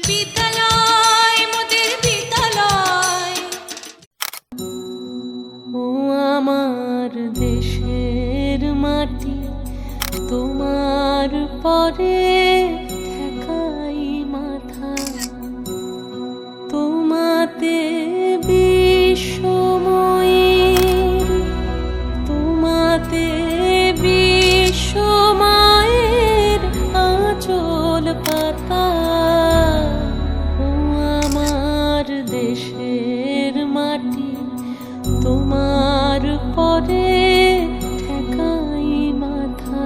বিদ্যালয় মোদের বিদ্যালয়। ও আমার দেশের মাটি, তোমার পরে ঠেকাই মাথা। তোমাতে বিশ্বময়ের, তোমাতে বিশ্বমায়ের আঁচল পাতা। ও আমার দেশের মাটি, তোমার পরে ঠেকাই মাথা।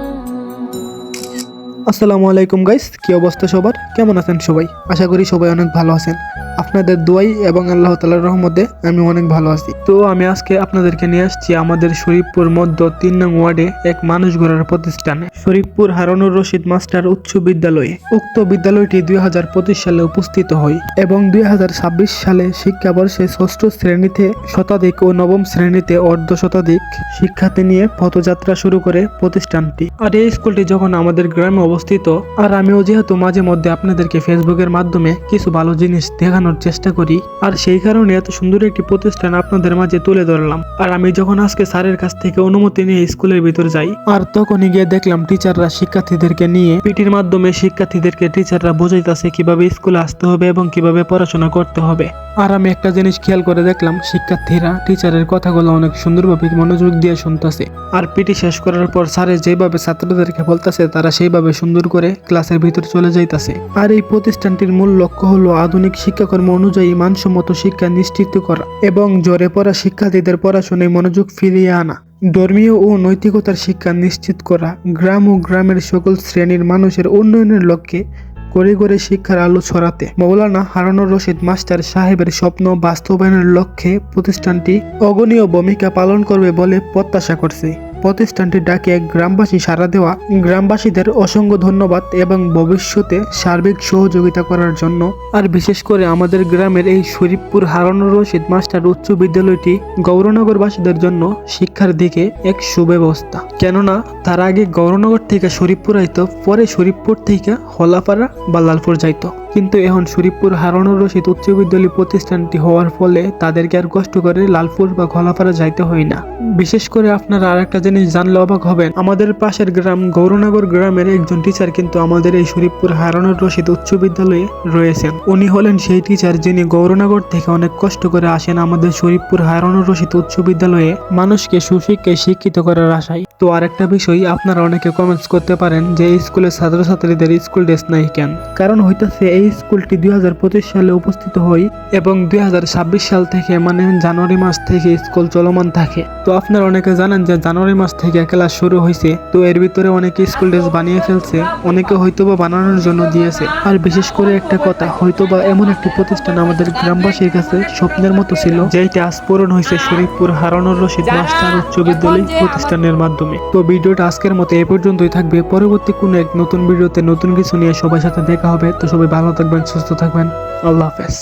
আসসালামু আলাইকুম গাইস, কি অবস্থা সবার? কেমন আছেন সবাই? আশা করি সবাই অনেক ভালো আছেন। আপনাদের দোয়াই এবং আল্লাহ তাআলার রহমতে আমি অনেক ভালো আছি। তো আমি আজকে আপনাদেরকে নিয়ে আসছি আমাদের শরীফপুর মধ্য ৩ নং ওয়ার্ডে এক মানুষ গড়ার প্রতিষ্ঠানে, শরীফপুর হারুনুর রশিদ মাস্টার উচ্চ বিদ্যালয়ে। উক্ত বিদ্যালয়টি ২০২৫ সালে উপস্থিত হয় এবং ২০২৬ সালে শিক্ষাবর্ষে ৬ষ্ঠ শ্রেণীতে শতাধিক ও নবম শ্রেণীতে অর্ধ শতাধিক শিক্ষার্থী নিয়ে পথযাত্রা শুরু করে প্রতিষ্ঠানটি। আর এই স্কুলটি যখন আমাদের গ্রামে অবস্থিত, আর আমিও যেহেতু মাঝে মধ্যে আপনাদেরকে ফেসবুকের মাধ্যমে কিছু ভালো জিনিস দেখানোর চেষ্টা করি, আর সেই কারণে এত সুন্দর একটি প্রতিষ্ঠান আপনাদের মাঝে তুলে ধরলাম। আর আমি যখন আজকে স্যারের কাছ থেকে অনুমতি নিয়ে স্কুলের ভিতর যাই, আর তখনই গিয়ে দেখলাম টিচাররা শিক্ষার্থীদেরকে নিয়ে পিটির মাধ্যমে শিক্ষার্থীদেরকে টিচাররা বোঝাইতেছে কিভাবে স্কুলে আসতে হবে এবং কিভাবে পড়াশোনা করতে হবে। আর আমি একটা জিনিস খেয়াল করে দেখলাম, শিক্ষার্থীরা টিচারের কথাগুলো অনেক সুন্দরভাবে মনোযোগ দিয়ে শুনতেছে। আর পিটি শেষ করার পর স্যারে যেভাবে ছাত্রদেরকে বলতেছে, তারা সেইভাবে সুন্দর করে ক্লাসের ভিতর চলে যাইতেছে। আর এই প্রতিষ্ঠানটির মূল লক্ষ্য হলো আধুনিক শিক্ষাকর্ম অনুযায়ী মানসম্মত শিক্ষা নিশ্চিত করা এবং ঝরে পড়া শিক্ষার্থীদের পড়াশোনায় মনোযোগ ফিরিয়ে আনা, ধর্মীয় ও নৈতিকতার শিক্ষা নিশ্চিত করা, গ্রাম ও গ্রামের সকল শ্রেণীর মানুষের উন্নয়নের লক্ষ্যে করে করে শিক্ষার আলো ছড়াতে মৌলানা হারুনুর রশিদ মাস্টার সাহেবের স্বপ্ন বাস্তবায়নের লক্ষ্যে প্রতিষ্ঠানটি অগণীয় ভূমিকা পালন করবে বলে প্রত্যাশা করছে। প্রতিষ্ঠানটির ডাকে গ্রামবাসী সাড়া দেওয়া গ্রামবাসীদের অসংখ্য ধন্যবাদ এবং ভবিষ্যতে সার্বিক সহযোগিতা করার জন্য। আর বিশেষ করে আমাদের গ্রামের এই শরীফপুর হারুনুর রশিদ মাস্টার উচ্চ বিদ্যালয়টি গৌরনগরবাসীদের জন্য শিক্ষার দিকে এক সুব্যবস্থা। কেননা তার আগে গৌরনগর থেকে শরীফপুর আইতো, পরে শরীফপুর থেকে হলাপাড়া বা লালপুর যাইতো, কিন্তু এখন শরীফপুর হারুনুর রশিদ উচ্চ বিদ্যালয় প্রতিষ্ঠানটি হওয়ার ফলে তাদেরকে আর কষ্ট করে লালপুর বা খোলাপাড়া যাইতে হয় না। বিশেষ করে আপনারা আর একটা জিনিস জানলে অবাক হবেন, আমাদের পাশের গ্রাম গৌরনগর গ্রামের একজন টিচার কিন্তু আমাদের এই শরীফপুর হারুনুর রশিদ উচ্চ বিদ্যালয়ে রয়েছেন। উনি হলেন সেই টিচার যিনি গৌরনগর থেকে অনেক কষ্ট করে আসেন আমাদের শরীফপুর হারুনুর রশিদ উচ্চ বিদ্যালয়ে মানুষকে সুশিক্ষায় শিক্ষিত করার আশায়। তো আরেকটা বিষয়, আপনারা অনেকে কমেন্টস করতে পারেন যে এই স্কুলের ছাত্রছাত্রীদের স্কুল ড্রেস নাই কেন? কারণ হইতেছে এই স্কুলটি ২০২৫ সালে উপস্থিত হয় এবং ২০২৬ সাল থেকে মানে জানুয়ারি মাস থেকে স্কুল চলমান থাকে। তো আপনারা অনেকে জানেন যে জানুয়ারি মাস থেকে ক্লাস শুরু হয়েছে, তো এর ভিতরে অনেকে স্কুল ড্রেস বানিয়ে ফেলছে, অনেকে হয়তোবা বানানোর জন্য দিয়েছে। আর বিশেষ করে একটা কথা, হয়তোবা এমন একটি প্রতিষ্ঠান আমাদের গ্রামবাসীর কাছে স্বপ্নের মতো ছিল, যেটা আজ পূরণ হয়েছে শরীফপুর হারুনুর রশিদ মাস্টার উচ্চ বিদ্যালয় প্রতিষ্ঠানের মাধ্যমে। তো ভিডিওটা আজকের মতো এই পর্যন্তই থাকবে। পরবর্তী কোনো এক নতুন ভিডিওতে নতুন কিছু নিয়ে সবার সাথে দেখা হবে। তো সবাই ভালো থাকবেন, সুস্থ থাকবেন। আল্লাহ হাফেজ।